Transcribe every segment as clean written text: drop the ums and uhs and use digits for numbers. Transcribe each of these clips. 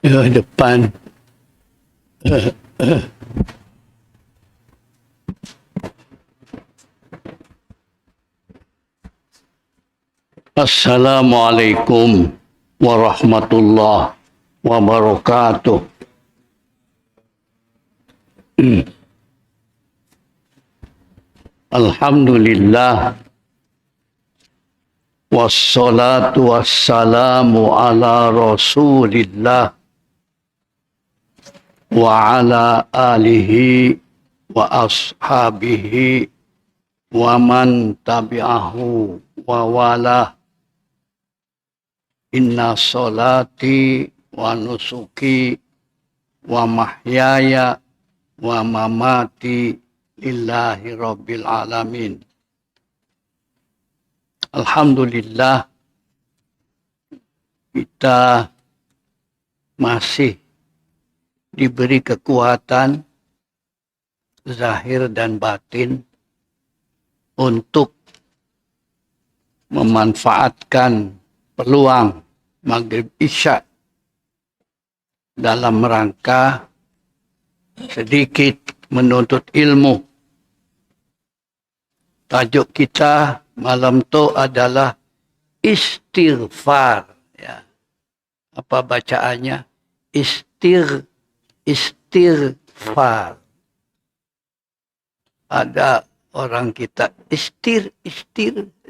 Ya, depan. Assalamualaikum warahmatullahi wabarakatuh. Alhamdulillah. Wassalatu wassalamu ala Rasulillah wa ala alihi wa ashabihi wa man tabi'ahu wa wala. Inna salati wa nusuki wa mahyaya wa mamati lillahi rabbil alamin. Alhamdulillah, kita masih diberi kekuatan zahir dan batin untuk memanfaatkan peluang maghrib isya dalam rangka sedikit menuntut ilmu. Tajuk kita malam itu adalah istighfar. Ya. Apa bacaannya? Istighfar. Ada orang kita istir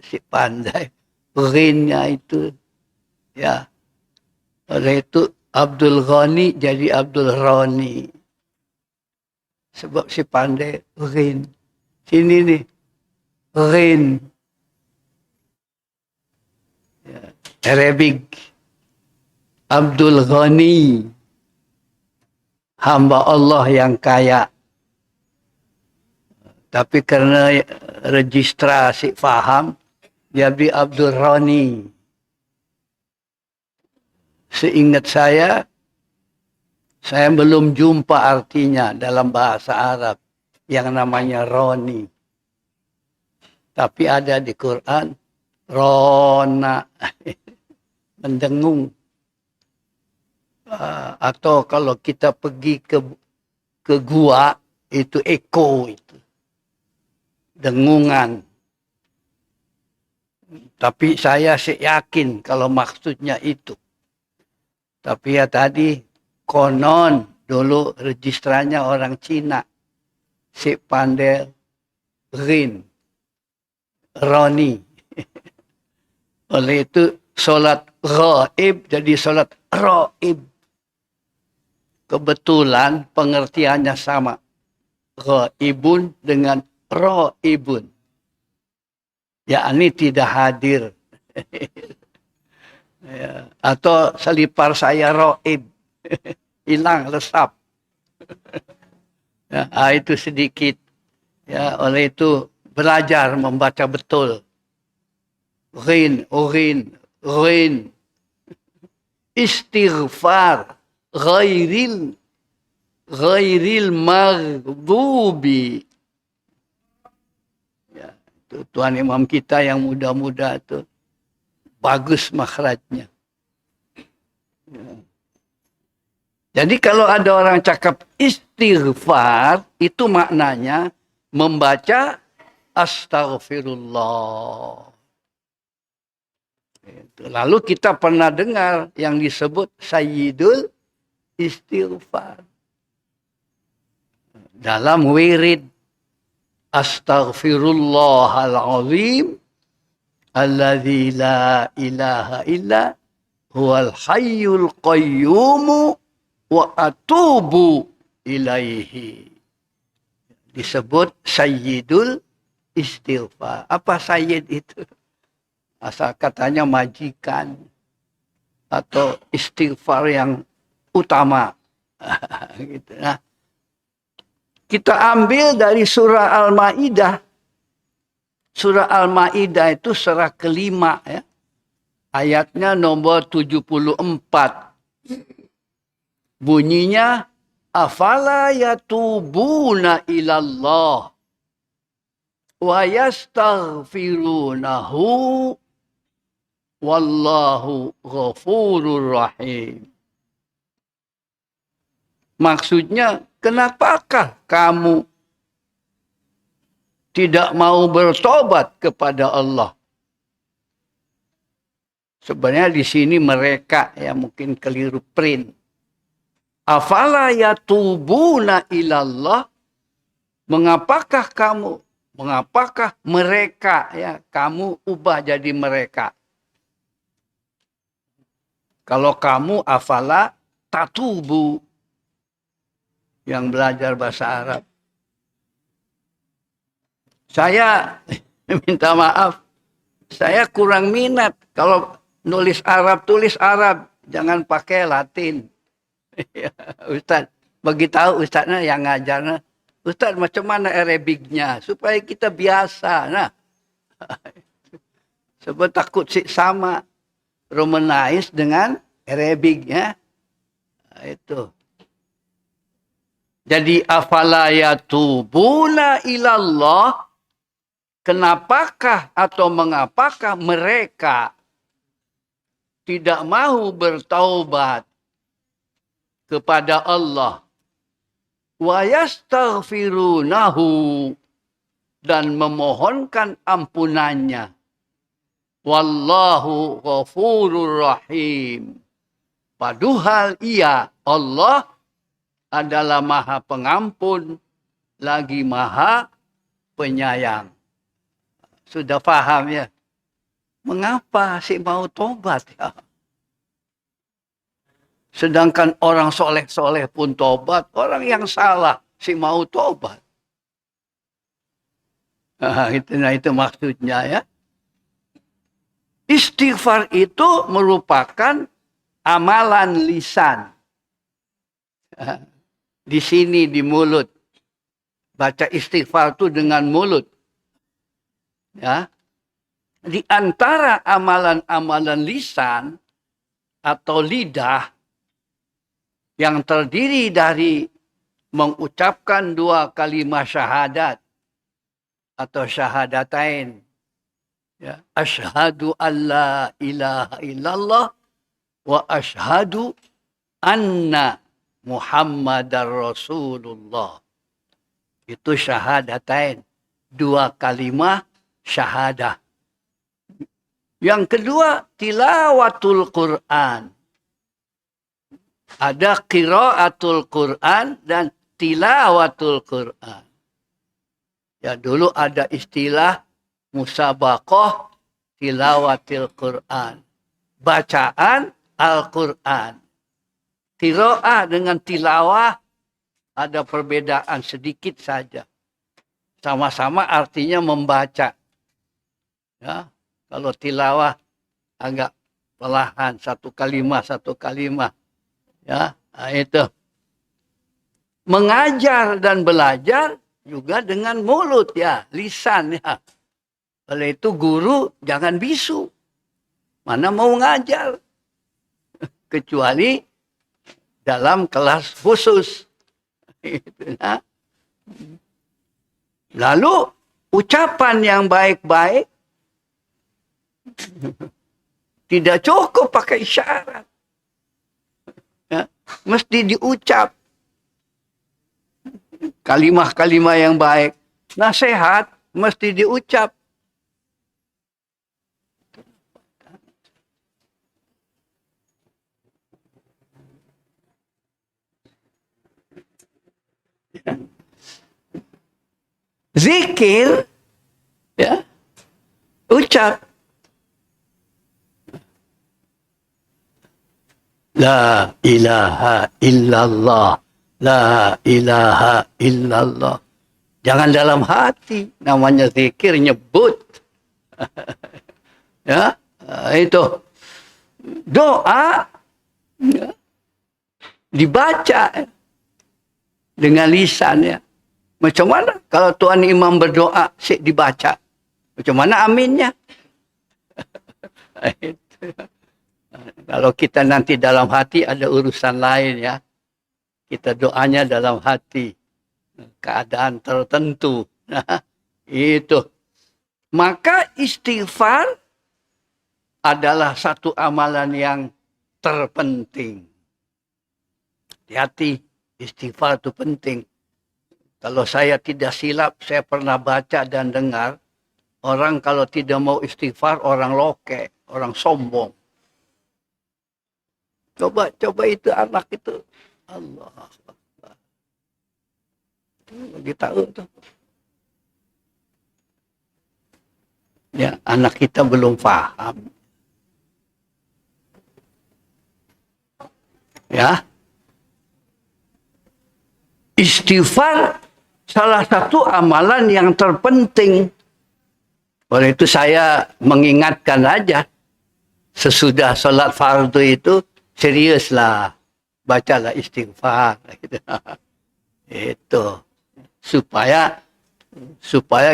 si pandai. Rinnya itu. Ya. Oleh itu Abdul Ghani jadi Abdul Roni. Sebab si pandai rin. Sini nih. Rin. Ya. Arabic. Abdul Ghani. Hamba Allah yang kaya. Tapi karena registrasi faham, dia beri Abdul Roni. Seingat saya belum jumpa artinya dalam bahasa Arab yang namanya Roni. Tapi ada di Quran, Rona, mendengung. Atau kalau kita pergi ke gua, itu eko itu. Dengungan. Tapi saya yakin kalau maksudnya itu. Tapi ya tadi, konon dulu registranya orang Cina. Si pandai Rin. Roni. Oleh itu, solat ghaib jadi solat raib. Kebetulan pengertiannya sama. Ghaibun dengan raibun. Yakni tidak hadir. Ya. Atau selipar saya raib. Hilang, lesap. Ya, itu sedikit. Ya, oleh itu belajar membaca betul. Rin. Istighfar. Ghairil maghdubi. Ya, itu Tuan Imam kita yang muda-muda itu. Bagus makhrajnya. Ya. Jadi kalau ada orang cakap istighfar, itu maknanya membaca astaghfirullah. Lalu kita pernah dengar yang disebut Sayyidul Istighfar. Dalam wirid astaghfirullahalazim alladzi la ilaha illa huwal hayyul qayyum wa atubu ilaihi. Disebut Sayyidul Istighfar. Apa Sayyid itu? Asal katanya majikan atau istighfar yang utama. Gitu. Nah, kita ambil dari surah Al-Maidah. Surah Al-Maidah itu surah kelima ya. Ayatnya nomor 74. Bunyinya Afala yatubuna ilallah wa yastaghfirunahu wallahu ghafurur rahim. Maksudnya, kenapakah kamu tidak mau bertobat kepada Allah? Sebenarnya di sini mereka ya mungkin keliru print. Afala yatubuna ilallah. Mengapakah mereka ya kamu ubah jadi mereka? Kalau kamu afala tatubu yang belajar bahasa Arab. Saya minta maaf. Saya kurang minat kalau nulis Arab, tulis Arab, jangan pakai Latin. Ustaz, beritahu Ustaznya yang ngajarnya, Ustaz macam mana Arabiknya supaya kita biasa. Nah, sebab takut sama Romanize dengan Arabiknya. Itu. Jadi afala yatubuna ilallah, kenapakah atau mengapakah mereka tidak mau bertaubat kepada Allah, wa yastaghfirunahu, dan memohonkan ampunannya, wallahu ghafurur rahim, padahal ia Allah adalah maha pengampun lagi maha penyayang. Sudah paham ya? Mengapa sih mau tobat ya? Sedangkan orang soleh-soleh pun tobat. Orang yang salah sih mau tobat. Nah, itu maksudnya ya. Istighfar itu merupakan amalan lisan. Di sini di mulut. Baca istighfar itu dengan mulut. Ya. Di antara amalan-amalan lisan atau lidah yang terdiri dari mengucapkan 2 kalimat syahadat atau syahadatain. Ya, asyhadu alla ilaha illallah wa asyhadu anna Muhammadar Rasulullah. Itu syahadatain, 2 kalimat syahadah. Yang kedua, tilawatul Quran. Ada qiraatul Quran dan tilawatul Quran. Ya, dulu ada istilah musabaqah tilawatil Quran. Bacaan Al-Quran. Qiraah dengan tilawah ada perbedaan sedikit saja. Sama-sama artinya membaca. Ya, kalau tilawah agak perlahan, satu kalimat. Ya, nah itu. Mengajar dan belajar juga dengan mulut ya, lisan ya. Oleh itu guru jangan bisu. Mana mau ngajar. Kecuali dalam kelas khusus. Ya. Lalu ucapan yang baik-baik tidak cukup pakai isyarat. Ya, mesti diucap kalimah-kalimah yang baik. Nasihat mesti diucap. Zikir, ya, ucap. La ilaha illallah. La ilaha illallah. Jangan dalam hati. Namanya zikir, nyebut. Ya, itu. Doa. Ya, dibaca. Dengan lisan ya. Macam mana? Kalau Tuan Imam berdoa, sik dibaca. Macam mana aminnya? Kalau kita nanti dalam hati ada urusan lain ya. Kita doanya dalam hati. Keadaan tertentu. Nah, itu. Maka istighfar adalah satu amalan yang terpenting. Hati-hati, istighfar itu penting. Kalau saya tidak silap, saya pernah baca dan dengar, orang kalau tidak mau istighfar, orang loke, orang sombong. Coba itu anak itu. Allah. Bagi tahu tuh. Ya, anak kita belum paham. Ya. Istighfar salah satu amalan yang terpenting. Oleh itu saya mengingatkan aja. Sesudah sholat fardu itu, seriuslah. Bacalah istighfar. Itu. Supaya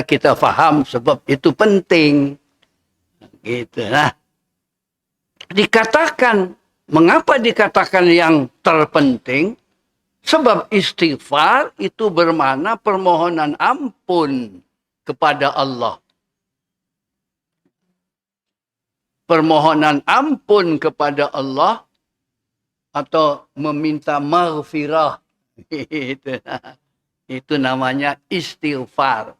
kita faham sebab itu penting. Gitu. Nah, mengapa dikatakan yang terpenting? Sebab istighfar itu bermakna permohonan ampun kepada Allah. Permohonan ampun kepada Allah atau meminta maghfirah. Itu namanya istighfar.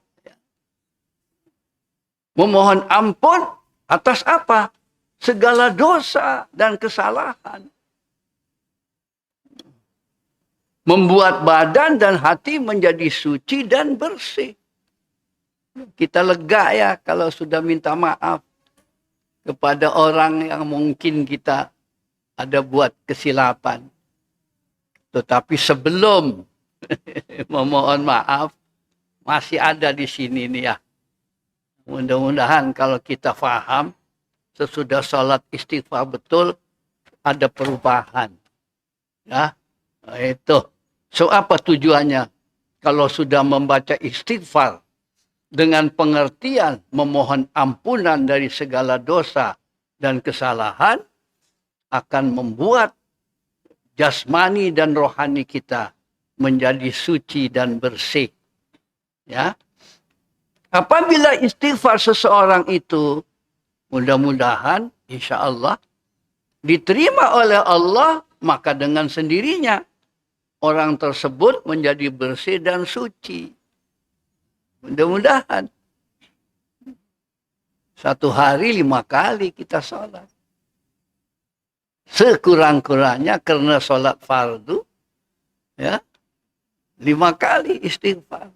Memohon ampun atas apa? Segala dosa dan kesalahan. Membuat badan dan hati menjadi suci dan bersih. Kita lega ya kalau sudah minta maaf kepada orang yang mungkin kita ada buat kesilapan. Tetapi sebelum memohon maaf, masih ada di sini nih ya. Mudah-mudahan kalau kita paham, sesudah sholat istighfar betul, ada perubahan. Ya, itu. So apa tujuannya? Kalau sudah membaca istighfar dengan pengertian memohon ampunan dari segala dosa dan kesalahan, akan membuat jasmani dan rohani kita menjadi suci dan bersih. Ya. Apabila istighfar seseorang itu, mudah-mudahan insya Allah diterima oleh Allah, maka dengan sendirinya orang tersebut menjadi bersih dan suci. Mudah-mudahan. Satu hari 5 kali kita sholat. Sekurang-kurangnya karena sholat fardu, ya, 5 kali istighfar.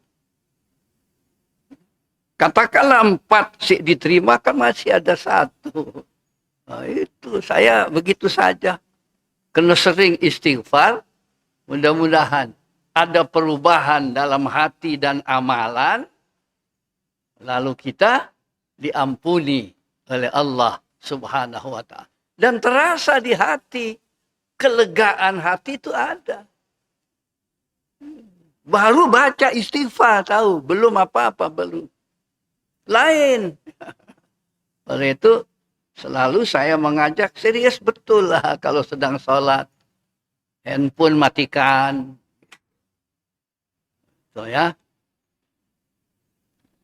Katakanlah 4 sih diterima, kan masih ada 1. Nah, itu saya begitu saja. Karena sering istighfar, mudah-mudahan ada perubahan dalam hati dan amalan, lalu kita diampuni oleh Allah Subhanahu wa ta'ala. Dan terasa di hati, kelegaan hati itu ada. Baru baca istighfar, tahu, belum apa-apa, belum. Lain. Oleh itu, selalu saya mengajak, serius betul lah kalau sedang sholat. Handphone matikan. So, ya.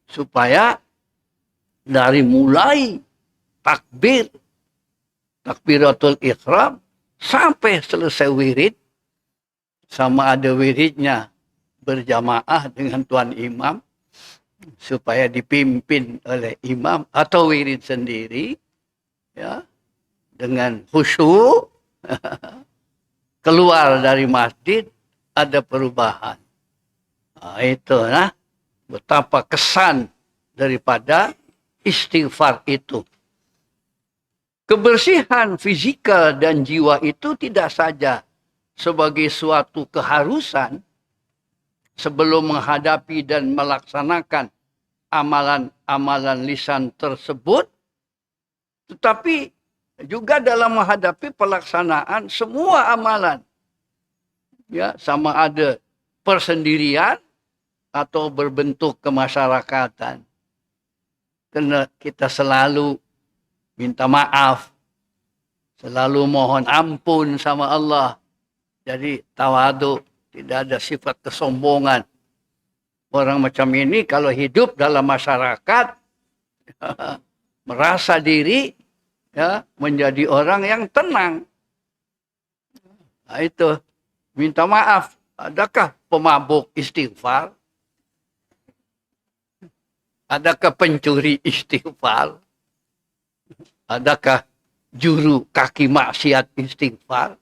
Supaya dari mulai takbiratul ihram, sampai selesai wirid, sama ada wiridnya berjamaah dengan tuan imam, supaya dipimpin oleh imam atau wirid sendiri, ya, dengan khusyuk, keluar dari masjid ada perubahan. Nah, itu betapa kesan daripada istighfar itu. Kebersihan fisikal dan jiwa itu tidak saja sebagai suatu keharusan sebelum menghadapi dan melaksanakan amalan-amalan lisan tersebut, tetapi juga dalam menghadapi pelaksanaan semua amalan. Ya, sama ada persendirian atau berbentuk kemasyarakatan. Karena kita selalu minta maaf, selalu mohon ampun sama Allah. Jadi tawadu, Tidak ada sifat kesombongan. Orang macam ini kalau hidup dalam masyarakat merasa diri ya menjadi orang yang tenang. Nah, itu minta maaf. Adakah pemabuk istighfar? Adakah pencuri istighfar? Adakah juru kaki maksiat istighfar?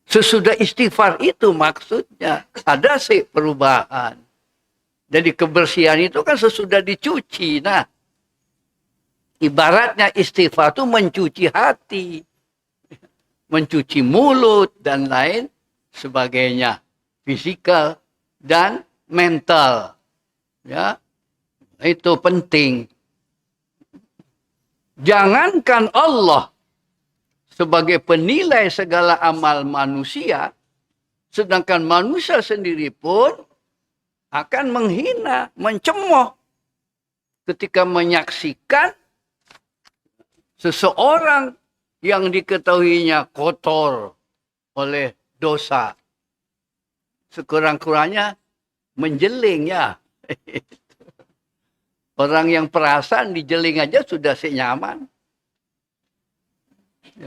Sesudah istighfar itu maksudnya ada sih perubahan. Jadi kebersihan itu kan sesudah dicuci. Nah, ibaratnya istighfar itu mencuci hati, mencuci mulut dan lain sebagainya, fisikal dan mental. Ya, itu penting. Jangankan Allah sebagai penilai segala amal manusia, sedangkan manusia sendiri pun akan menghina, mencemooh ketika menyaksikan seseorang yang diketahuinya kotor oleh dosa. Sekurang-kurangnya menjeling ya. Orang yang perasan dijeling aja sudah nyaman.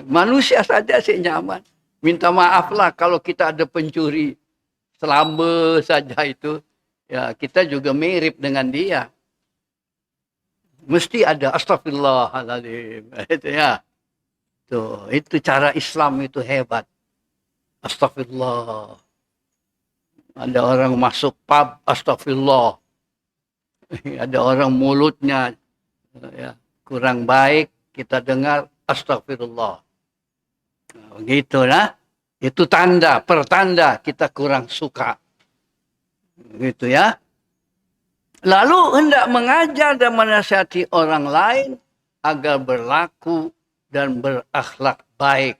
Manusia saja nyaman. Minta maaflah kalau kita ada pencuri. Selamba saja itu. Ya, kita juga mirip dengan dia. Mesti ada astagfirullahaladzim. Itu ya. Tuh, itu cara Islam itu hebat. Astagfirullah. Ada orang masuk pub, astagfirullah. Ada orang mulutnya ya, kurang baik, kita dengar astagfirullah. Begitulah. Itu tanda, pertanda kita kurang suka. Gitu ya. Lalu hendak mengajar dan menasihati orang lain agar berlaku dan berakhlak baik.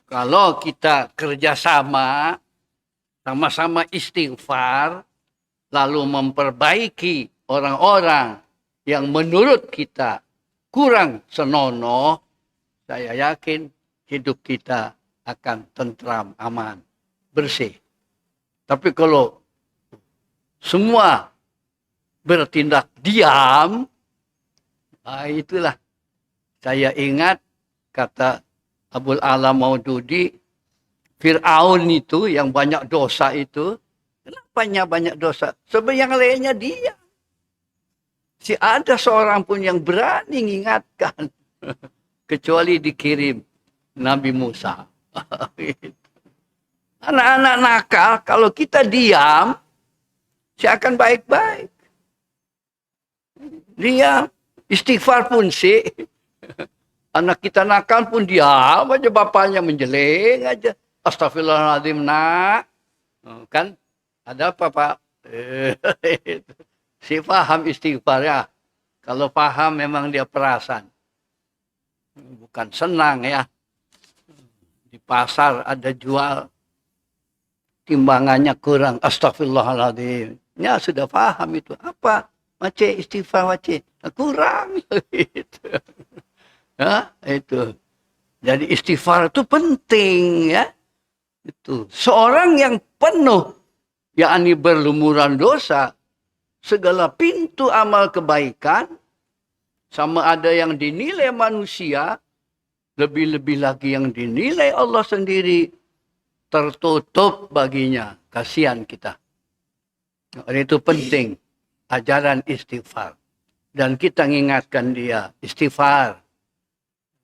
Kalau kita kerjasama, sama-sama istighfar, lalu memperbaiki orang-orang yang menurut kita kurang senonoh, saya yakin hidup kita akan tentram, aman, bersih. Tapi kalau semua bertindak diam, itulah. Saya ingat kata Abul Ala Maududi, Fir'aun itu yang banyak dosa itu, kenapa banyak dosa? Sebab yang lainnya dia. Si ada seorang pun yang berani mengingatkan. Kecuali dikirim Nabi Musa. Anak-anak nakal, kalau kita diam, saya akan baik-baik. Diam, istighfar pun sih. Anak kita nakal pun diam aja, bapaknya menjeling aja. Astagfirullahaladzim nak. Kan ada apa Pak? Si paham istighfar ya. Kalau paham memang dia perasan. Bukan senang ya. Di pasar ada jual. Timbangannya kurang. Astagfirullahaladzim. Ya sudah paham itu. Apa? Mace istighfar mace. Kurang. Ya, itu. Jadi istighfar itu penting ya. Itu. Seorang yang penuh, yakni berlumuran dosa, segala pintu amal kebaikan, sama ada yang dinilai manusia, lebih-lebih lagi yang dinilai Allah sendiri, tertutup baginya. Kasihan kita. Itu penting, ajaran istighfar. Dan kita mengingatkan dia, istighfar.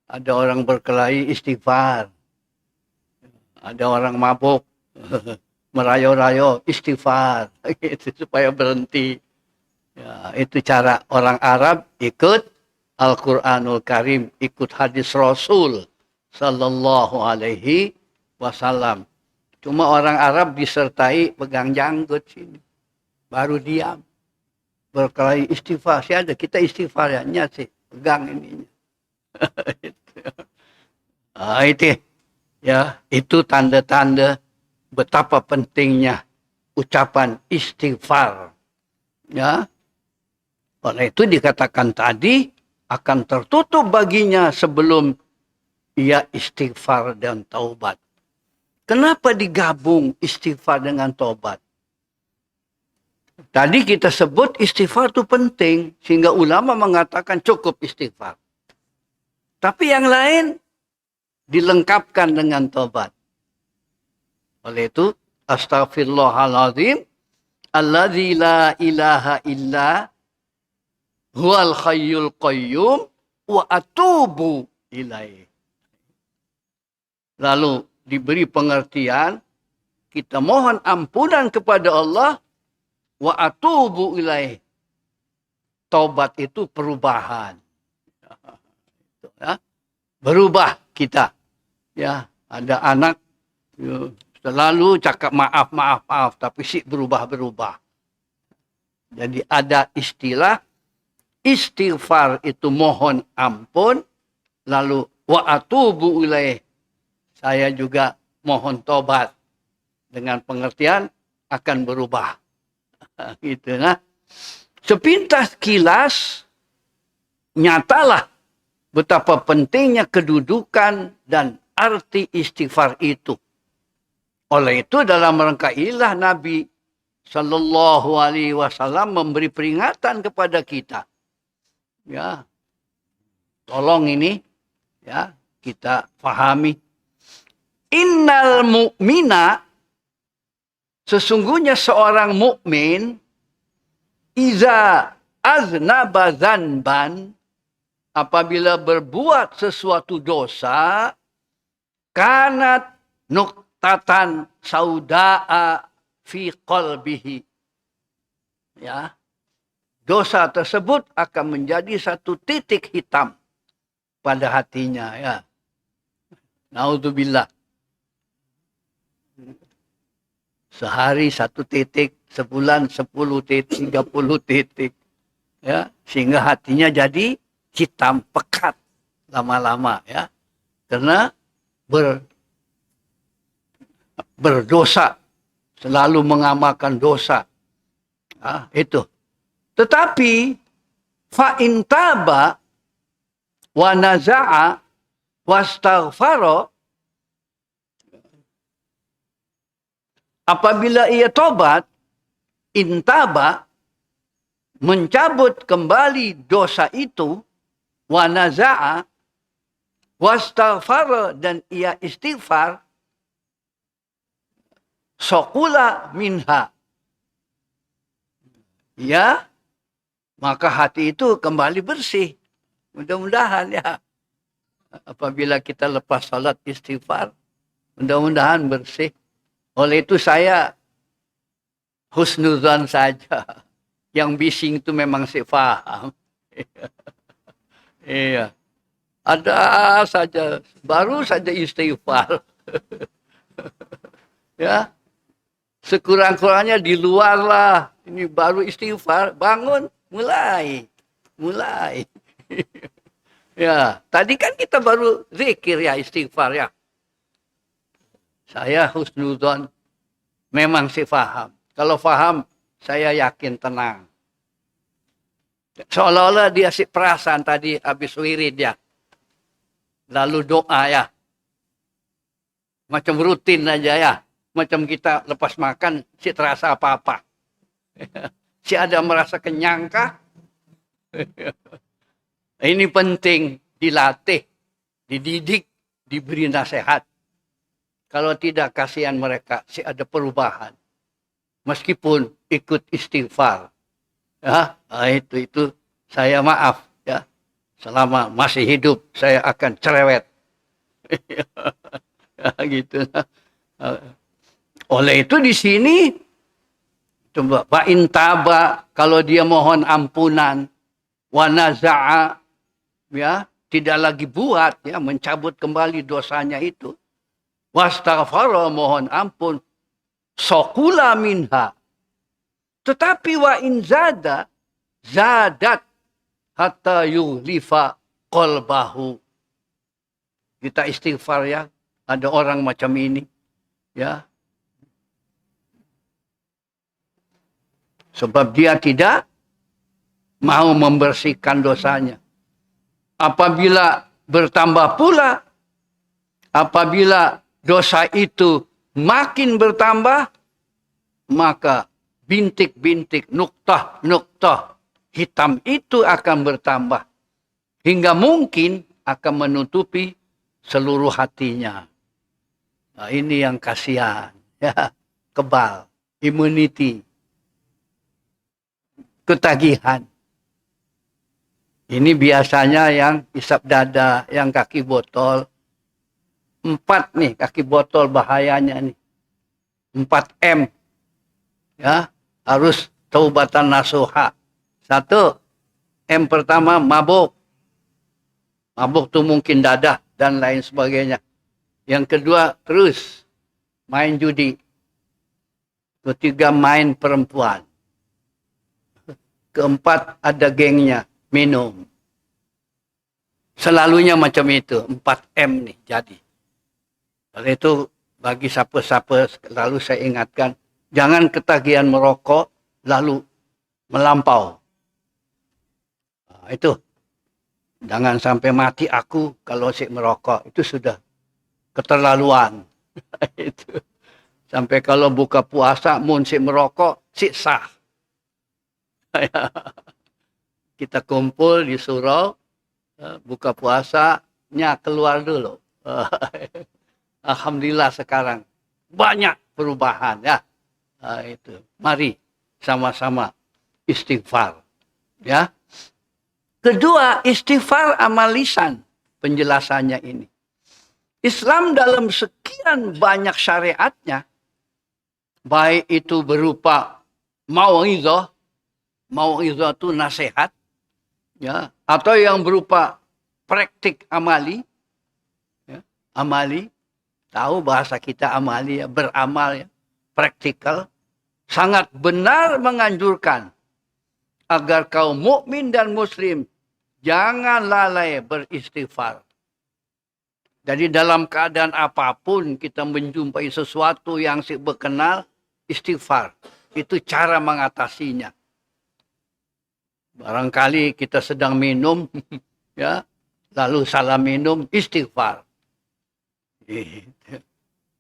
Ada orang berkelahi, istighfar. Ada orang mabuk, merayo-rayo, istighfar. Itu supaya berhenti. Ya, itu cara orang Arab ikut Al-Quranul Karim, ikut hadis Rasul Sallallahu Alaihi Wasallam. Cuma orang Arab disertai pegang janggut sini. Baru diam. Berkelahi istighfar. Siapa ada? Kita istighfar ya. Sih. Pegang ininya. Itu ya, itu tanda-tanda betapa pentingnya ucapan istighfar. Ya. Oleh itu dikatakan tadi akan tertutup baginya sebelum ia istighfar dan taubat. Kenapa digabung istighfar dengan tobat? Tadi kita sebut istighfar itu penting, sehingga ulama mengatakan cukup istighfar. Tapi yang lain dilengkapkan dengan tobat. Oleh itu, astaghfirullahaladzim, alladzi la ilaha illa huwal khayyul qayyum wa atubu ilaih. Lalu diberi pengertian, kita mohon ampunan kepada Allah, wa atubu ilaih. Taubat itu perubahan. Ya, berubah kita. Ya, ada anak selalu cakap maaf, maaf, maaf, tapi si berubah-berubah. Jadi ada istilah istighfar itu mohon ampun, lalu wa atubu ilaih. Saya juga mohon tobat, dengan pengertian akan berubah. Gitu nah. Sepintas kilas nyatalah betapa pentingnya kedudukan dan arti istighfar itu. Oleh itu dalam rangka ilah Nabi Sallallahu Alaihi Wasallam memberi peringatan kepada kita. Ya, tolong ini ya kita pahami. Innal mu'mina, sesungguhnya seorang mukmin, iza aznaba zanban, apabila berbuat sesuatu dosa, kanat nuktatan sauda'a fi qalbihi. Ya. Dosa tersebut akan menjadi satu titik hitam pada hatinya, ya. Naudzubillah. Sehari 1 titik, sebulan 10 titik, 30 titik. Ya, sehingga hatinya jadi hitam pekat lama-lama, ya. Karena berdosa, selalu mengamalkan dosa. Itu. Tetapi fa in taba wa naza'a wastaghfara, apabila ia tobat, intaba, mencabut kembali dosa itu, wa naza'a, wastaghfara, dan ia istighfar, saqula minha, ya, maka hati itu kembali bersih. Mudah-mudahan ya. Apabila kita lepas salat istighfar, mudah-mudahan bersih. Oleh itu saya husnuzan saja. Yang bising itu memang saya paham. Iya. Ada saja, baru saja istighfar. Ya. Sekurang-kurangnya di luar lah. Ini baru istighfar, bangun, mulai. Ya, tadi kan kita baru zikir ya, istighfar ya. Saya husnudzon, memang sih paham. Kalau paham, saya yakin tenang. Seolah-olah dia sih perasaan tadi habis wirid ya. Lalu doa ya. Macam rutin aja ya. Macam kita lepas makan, si terasa apa-apa. Si ada merasa kenyang kah? Ini penting, dilatih, dididik, diberi nasihat. Kalau tidak, kasihan mereka, si ada perubahan. Meskipun ikut istighfar. Ya, itu saya maaf ya. Selama masih hidup, saya akan cerewet. Ya, gitu. Oleh itu di sini, coba fa'in taba, kalau dia mohon ampunan, wa naza'a, ya, tidak lagi buat, ya, mencabut kembali dosanya itu, wastaghfara, mohon ampun, saqula minha, tetapi wa in zada, zadat hatta yughlifa qalbahu. Kita istighfar ya, ada orang macam ini, ya. Sebab dia tidak mau membersihkan dosanya. Apabila bertambah pula, apabila dosa itu makin bertambah, maka bintik-bintik, nuktah-nuktah hitam itu akan bertambah. Hingga mungkin akan menutupi seluruh hatinya. Nah, ini yang kasihan. Ya, kebal, immunity, ketagihan. Ini biasanya yang isap dada, yang kaki botol. 4 nih kaki botol bahayanya nih. 4M. Ya, harus taubatan nasuha. 1, M pertama mabuk. Mabuk tuh mungkin dadah dan lain sebagainya. Yang kedua terus main judi. Ketiga main perempuan. Keempat ada gengnya, minum. Selalunya macam itu, 4M nih jadi. Oleh itu bagi siapa-siapa lalu saya ingatkan, jangan ketagihan merokok lalu melampau. Nah, itu. Jangan sampai mati aku kalau si merokok. Itu sudah keterlaluan. Itu. Sampai kalau buka puasa, mun si merokok, si sah. Kita kumpul di surau, buka puasanya keluar dulu. Alhamdulillah sekarang banyak perubahan ya. Itu. Mari sama-sama istighfar. Ya. Kedua, istighfar amal lisan. Penjelasannya ini. Islam dalam sekian banyak syariatnya, baik itu berupa mau'izah, mau'izah itu nasihat, ya, atau yang berupa praktik amali, ya, amali, tahu bahasa kita amali, ya, beramal, ya, praktikal, sangat benar menganjurkan agar kaum mukmin dan muslim jangan lalai beristighfar. Jadi dalam keadaan apapun kita menjumpai sesuatu yang berkenal, istighfar. Itu cara mengatasinya. Barangkali kita sedang minum, ya, lalu salah minum, istighfar.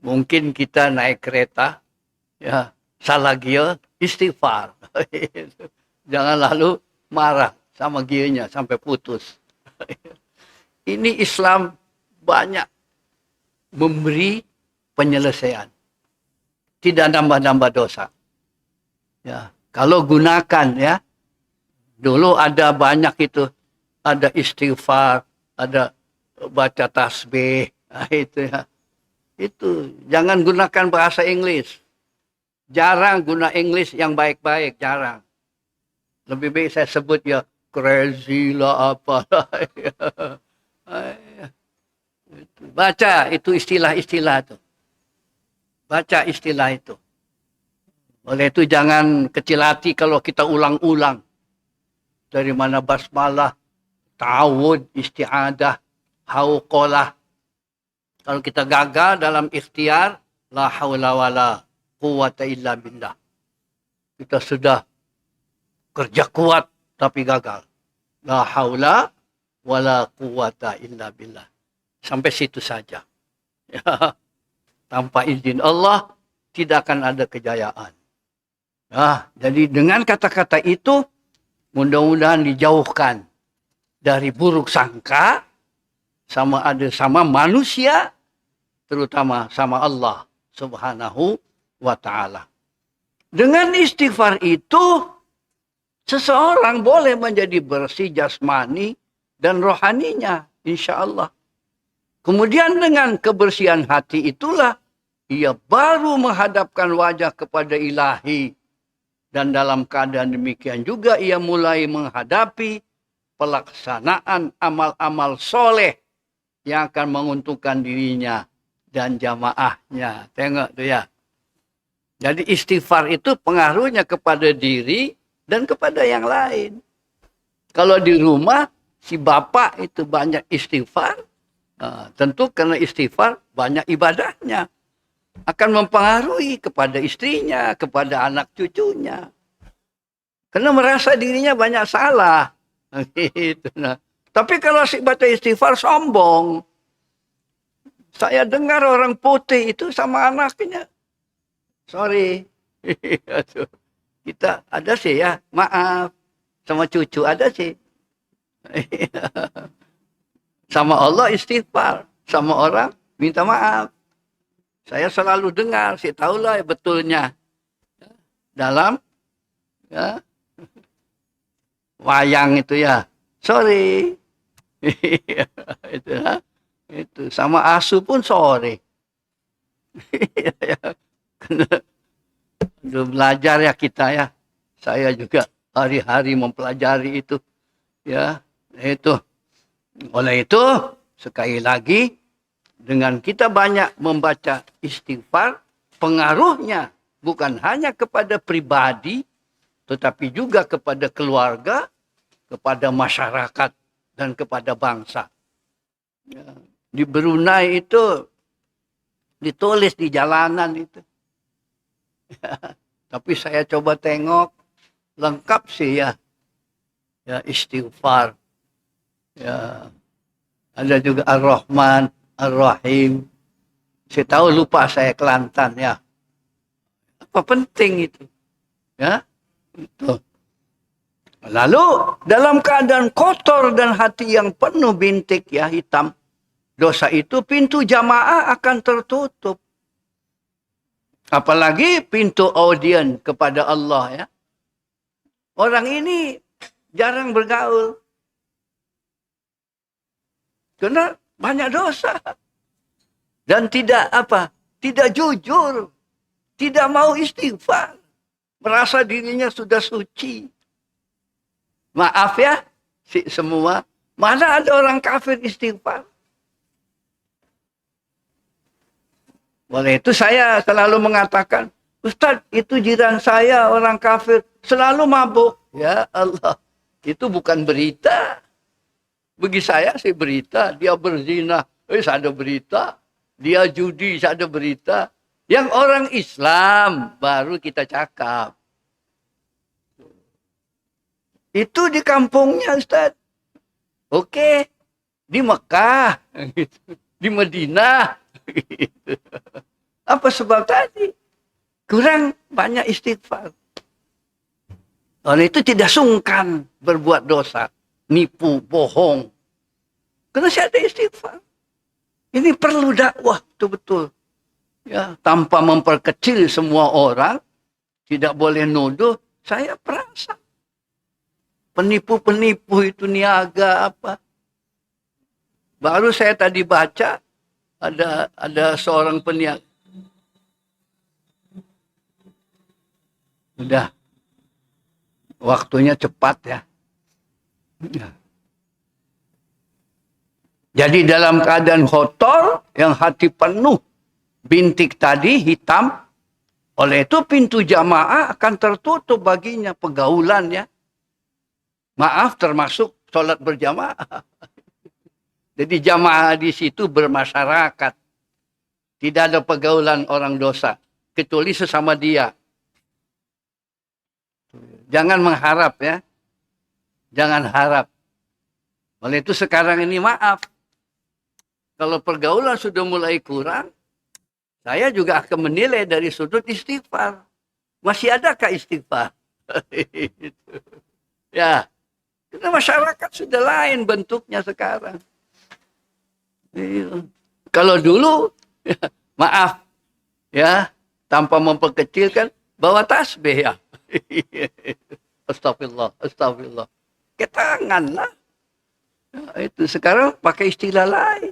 Mungkin kita naik kereta, ya, salah gear, istighfar. Jangan lalu marah sama gearnya sampai putus. Ini Islam banyak memberi penyelesaian. Tidak nambah-nambah dosa. Ya, kalau gunakan, ya. Dulu ada banyak itu. Ada istighfar, ada baca tasbih. Nah, itu ya. Itu. Jangan gunakan bahasa Inggris. Jarang guna Inggris yang baik-baik. Jarang. Lebih baik saya sebut ya crazy lah apalah. Baca itu istilah-istilah itu. Baca istilah itu. Oleh itu jangan kecil hati kalau kita ulang-ulang. Dari mana basmalah, ta'awud, isti'adah, hauqalah. Kalau kita gagal dalam ikhtiar, la haula wala quwata illa billah. Kita sudah kerja kuat tapi gagal. La haula wala quwata illa billah. Sampai situ saja. Ya. Tanpa izin Allah tidak akan ada kejayaan. Nah, jadi dengan kata-kata itu mudah-mudahan dijauhkan dari buruk sangka sama manusia, terutama sama Allah Subhanahu wa taala. Dengan istighfar itu seseorang boleh menjadi bersih jasmani dan rohaninya, insya Allah. Kemudian dengan kebersihan hati itulah ia baru menghadapkan wajah kepada ilahi. Dan dalam keadaan demikian juga ia mulai menghadapi pelaksanaan amal-amal soleh yang akan menguntungkan dirinya dan jamaahnya. Tengok tuh ya. Jadi istighfar itu pengaruhnya kepada diri dan kepada yang lain. Kalau di rumah si bapak itu banyak istighfar, tentu karena istighfar banyak ibadahnya. Akan mempengaruhi kepada istrinya, kepada anak cucunya. Karena merasa dirinya banyak salah. Gitu, nah. Tapi kalau si baca istighfar sombong. Saya dengar orang putih itu sama anaknya. Sorry. Aduh. Kita ada sih ya, maaf. Sama cucu ada sih. Sama Allah istighfar. Sama orang minta maaf. Saya selalu dengar, saya tahulah betulnya. Dalam ya, wayang itu ya. Sorry. itu, ya. Itu sama asu pun sorry. Belajar ya kita ya. Saya juga hari-hari mempelajari itu. Ya, itu. Oleh itu, sekali lagi, dengan kita banyak membaca istighfar, pengaruhnya bukan hanya kepada pribadi, tetapi juga kepada keluarga, kepada masyarakat, dan kepada bangsa. Ya. Di Brunei itu ditulis di jalanan itu. Tapi saya coba tengok, lengkap sih ya. Ya, istighfar. Ya. Ada juga Ar-Rahman, Ar-Rahim. Saya tahu lupa saya Kelantan ya. Apa penting itu? Ya. Itu. Lalu dalam keadaan kotor dan hati yang penuh bintik ya hitam, dosa itu pintu jamaah akan tertutup. Apalagi pintu audien kepada Allah ya. Orang ini jarang bergaul. Karena banyak dosa. Dan tidak apa? Tidak jujur. Tidak mau istighfar. Merasa dirinya sudah suci. Maaf ya, semua. Mana ada orang kafir istighfar? Oleh itu saya selalu mengatakan, Ustaz, itu jiran saya orang kafir selalu mabuk. Ya Allah, itu bukan berita. Bagi saya sih berita. Dia berzina, saya ada berita. Dia judi, saya ada berita. Yang orang Islam baru kita cakap. Itu di kampungnya Ustaz. Oke, di Mekah, di Madinah. Apa sebab tadi? Kurang banyak istighfar. Oleh itu tidak sungkan berbuat dosa. Nipu, bohong. Karena saya ada istighfar. Ini perlu dakwah betul-betul. Ya, tanpa memperkecil semua orang. Tidak boleh nuduh. Saya perasa. Penipu-penipu itu niaga apa. Baru saya tadi baca. Ada seorang peniaga. Udah. Waktunya cepat ya. Jadi dalam keadaan kotor, yang hati penuh bintik tadi hitam, oleh itu pintu jamaah akan tertutup baginya, pergaulannya. Maaf, termasuk sholat berjamaah. Jadi jamaah di situ bermasyarakat. Tidak ada pergaulan orang dosa, kecuali sesama dia. Jangan mengharap ya. Jangan harap. Oleh itu sekarang ini maaf. Kalau pergaulan sudah mulai kurang, saya juga akan menilai dari sudut istighfar. Masih adakah istighfar? Ya. Karena masyarakat sudah lain bentuknya sekarang. Kalau dulu, maaf. Ya. Tanpa memperkecilkan, bawa tasbih ya. Astagfirullah, astagfirullah. Ke tangan lah. Ya, itu sekarang pakai istilah lain.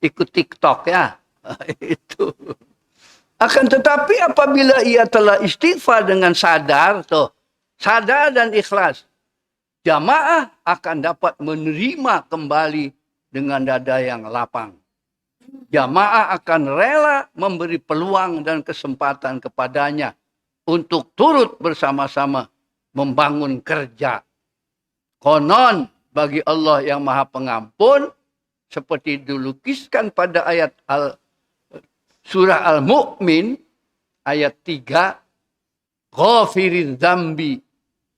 Ikut TikTok ya. Itu. Akan tetapi apabila ia telah istighfar dengan sadar, sadar dan ikhlas, jamaah akan dapat menerima kembali dengan dada yang lapang. Jamaah akan rela memberi peluang dan kesempatan kepadanya untuk turut bersama-sama membangun kerja. Konon bagi Allah yang Maha Pengampun, seperti dilukiskan pada ayat surah Al-Mu'min, ayat 3, Ghafiriz zambi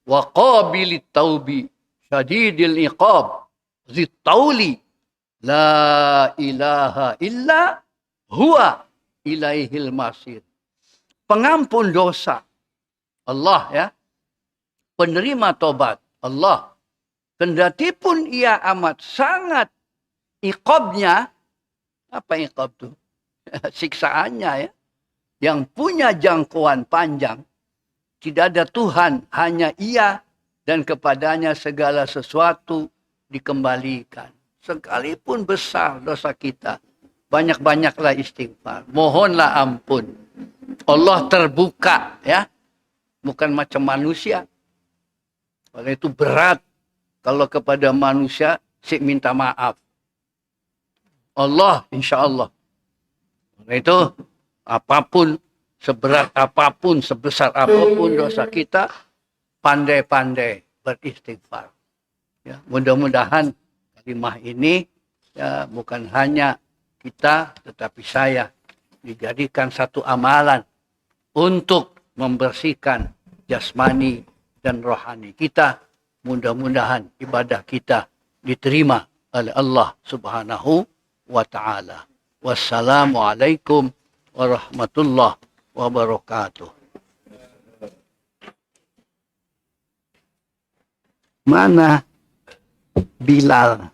wa qabilit taubi syadidil iqab zit tauli la ilaha illa huwa ilaihil masir. Pengampun dosa Allah ya. Penerima tobat Allah. Kendati pun ia amat sangat iqabnya. Apa iqab itu? Siksaannya ya. Yang punya jangkauan panjang. Tidak ada Tuhan, hanya ia. Dan kepadanya segala sesuatu dikembalikan. Sekalipun besar dosa kita. Banyak-banyaklah istighfar. Mohonlah ampun. Allah terbuka ya. Bukan macam manusia. Oleh itu berat. Kalau kepada manusia, si minta maaf. Allah insya Allah. Oleh itu apapun, seberat apapun, sebesar apapun dosa kita, pandai-pandai beristighfar. Ya, mudah-mudahan kalimah ini ya, bukan hanya kita, tetapi saya dijadikan satu amalan untuk membersihkan jasmani dan rohani kita. Mudah-mudahan ibadah kita diterima oleh Allah Subhanahu wa ta'ala. Wassalamualaikum warahmatullahi wabarakatuh. Mana Bilal?